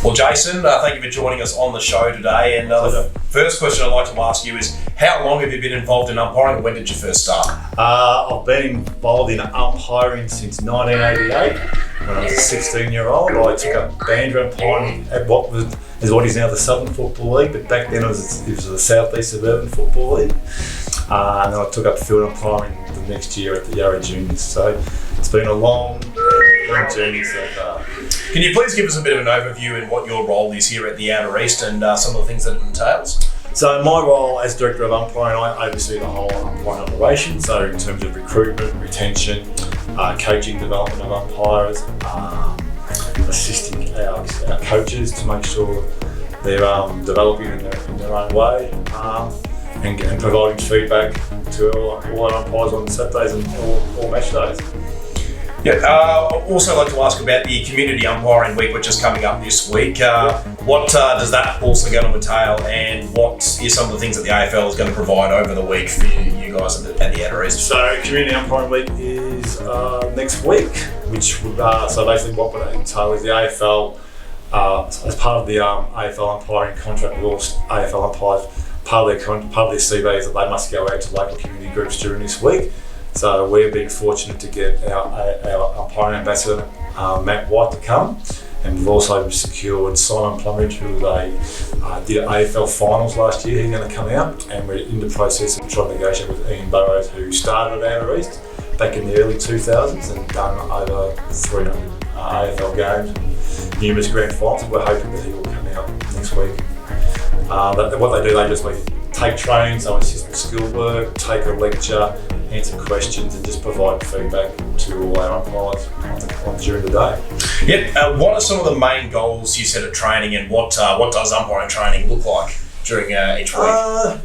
Well, Jason, thank you for joining us on the show today. And the first question I'd like to ask you is, how long have you been involved in umpiring and when did you first start? I've been involved in umpiring since 1988. When I was a 16-year-old, I took up banjo umpiring at what is now the Southern Football League, but back then it was the South East Suburban Football League. And then I took up field umpiring the next year at the Yarra Juniors. So it's been a long journey so far. Can you please give us a bit of an overview in what your role is here at the Outer East and some of the things that it entails? So my role as Director of Umpiring, I oversee the whole umpiring operation. So in terms of recruitment, retention, coaching, development of umpires, assisting our coaches to make sure they're developing in their own way, and providing feedback to all our umpires on Saturdays and all match days. Yeah, I'd also like to ask about the Community Umpiring Week, which is coming up this week. What does that also going to entail, and what is some of the things that the AFL is going to provide over the week for you guys at the Outer East? So Community Umpiring Week is next week, which so basically what would entail is the AFL, as part of the AFL umpiring contract with all AFL umpires, part of their CV is that they must go out to local community groups during this week. So we've been fortunate to get our umpiring ambassador, Matt White, to come, and we've also secured Simon Plumridge, who did AFL finals last year. He's going to come out, and we're in the process of trying to negotiate with Ian Burrows, who started at Outer East back in the early 2000s and done over 300 AFL games and numerous grand finals. We're hoping that he will come out next week. What they do, they just take training, so assist with skill work, take a lecture, answer questions, and just provide feedback to all our umpires during the day. Yep. What are some of the main goals you set at training, and what does umpiring training look like during each week?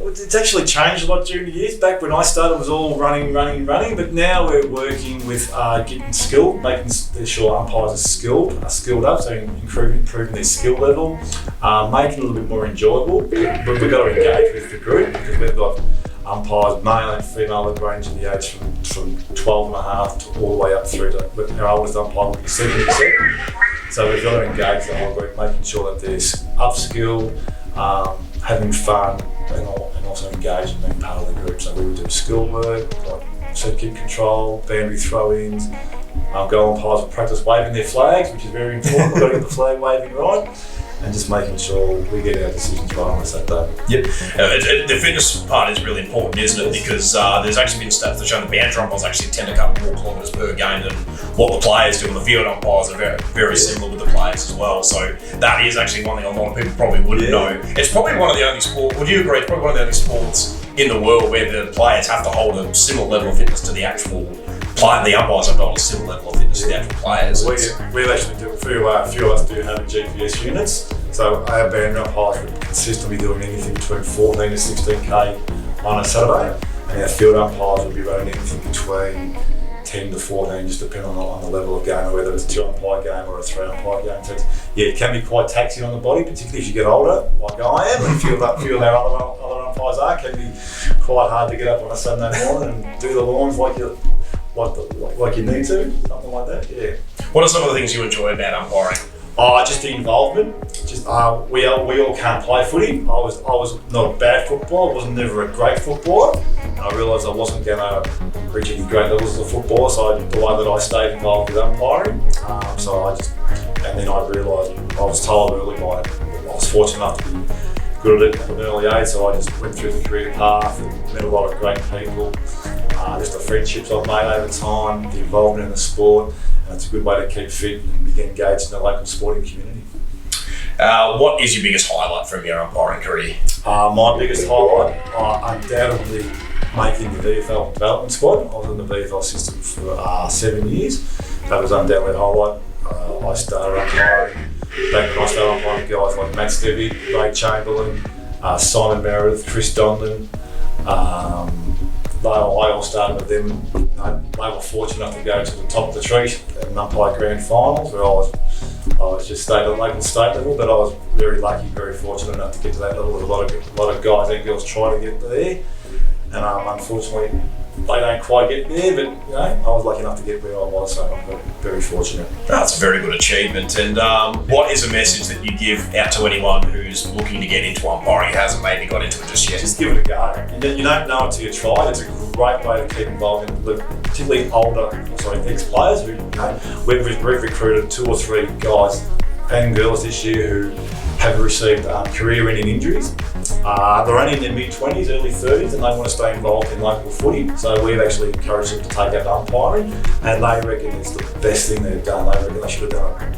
It's actually changed a lot during the years. Back when I started, it was all running, but now we're working with getting skilled, making sure umpires are skilled up, so improving their skill level, making it a little bit more enjoyable. But we've got to engage with the group, because we've got umpires, male and female, that range in the age from 12 and a half to all the way up through to our oldest umpire will be 77. So we've got to engage the whole group, making sure that they're upskilled, having fun, and also engaged and being part of the group. So we would do skill work, like set kick control, boundary throw-ins, goal umpires will practice waving their flags, which is very important. We've got to get the flag waving right, and just making sure we get our decisions right on Saturday. Yep. The fitness part is really important, isn't it? Because there's actually been stats that show the boundary umpires actually tend to cover more kilometres per game than what the players do, and the field umpires are very, very similar with the players as well. So that is actually one thing a lot of people probably wouldn't know. It's probably one of the only sports, would you agree, it's probably one of the only sports in the world where the players have to hold a similar level of fitness to the actual player. The umpires have got a similar level of fitness to the actual players. We actually do, a few of us do have GPS units, so our boundary umpires would consistently doing anything between 14 to 16k on a Saturday, and our field umpires would be running anything between 10 to 14, just depending on the level of game, or whether it's a 2-umpire game or a 3-umpire game. So it can be quite taxing on the body, particularly as you get older, like I am, and a few of our other umpires are. It can be quite hard to get up on a Sunday morning and do the lawns like you need to, something like that. Yeah. What are some of the things you enjoy about umpiring? Just the involvement. We all can't play footy. I was not a bad footballer. I was never a great footballer. And I realised I wasn't going to reach any great levels as a footballer. So the way that I stayed involved with umpiring. And then I realised, I was told early I was fortunate enough to be good at it at an early age. So I just went through the career path and met a lot of great people. Just the friendships I've made over time, the involvement in the sport. And it's a good way to keep fit and get engaged in the local sporting community. What is your biggest highlight from your umpiring career? My biggest highlight, undoubtedly making the VFL development squad. I was in the VFL system for 7 years. That was undoubtedly a highlight. I started umpiring back when I started umpiring guys like Matt Stevie, Ray Chamberlain, Simon Meredith, Chris Dondon. I all started with them. They were fortunate enough to go to the top of the tree and umpire grand finals, where I was just stayed at local state level, but I was very lucky, very fortunate enough to get to that level. With a lot of guys and girls trying to get there, and unfortunately they don't quite get there. But I was lucky enough to get where I was, so I've got to very fortunate. That's a very good achievement. And what is a message that you give out to anyone who's looking to get into umpiring who hasn't maybe got into it just yet? Just give it a go. You don't know until you try. It's a great way to keep involved in, particularly ex-players. We've recruited 2 or 3 guys and girls this year who have received career-ending injuries. They're only in their mid-20s, early 30s, and they want to stay involved in local footy. So we've actually encouraged them to take up umpiring, and they reckon it's the best thing they've done. They reckon they should have done it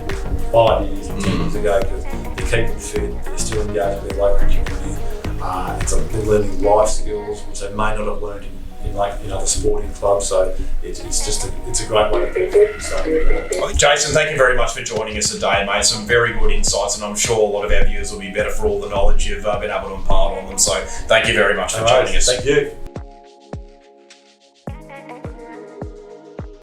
5 years and 10 years ago, because they keep them fit, they're still engaged with their local community. They're learning life skills, which they may not have learned in other sporting clubs. So it's a great way to keep them. Jason, thank you very much for joining us today, mate. Some very good insights, and I'm sure a lot of our viewers will be better for all the knowledge you've been able to impart on them. So thank you very much for joining us. Thank you.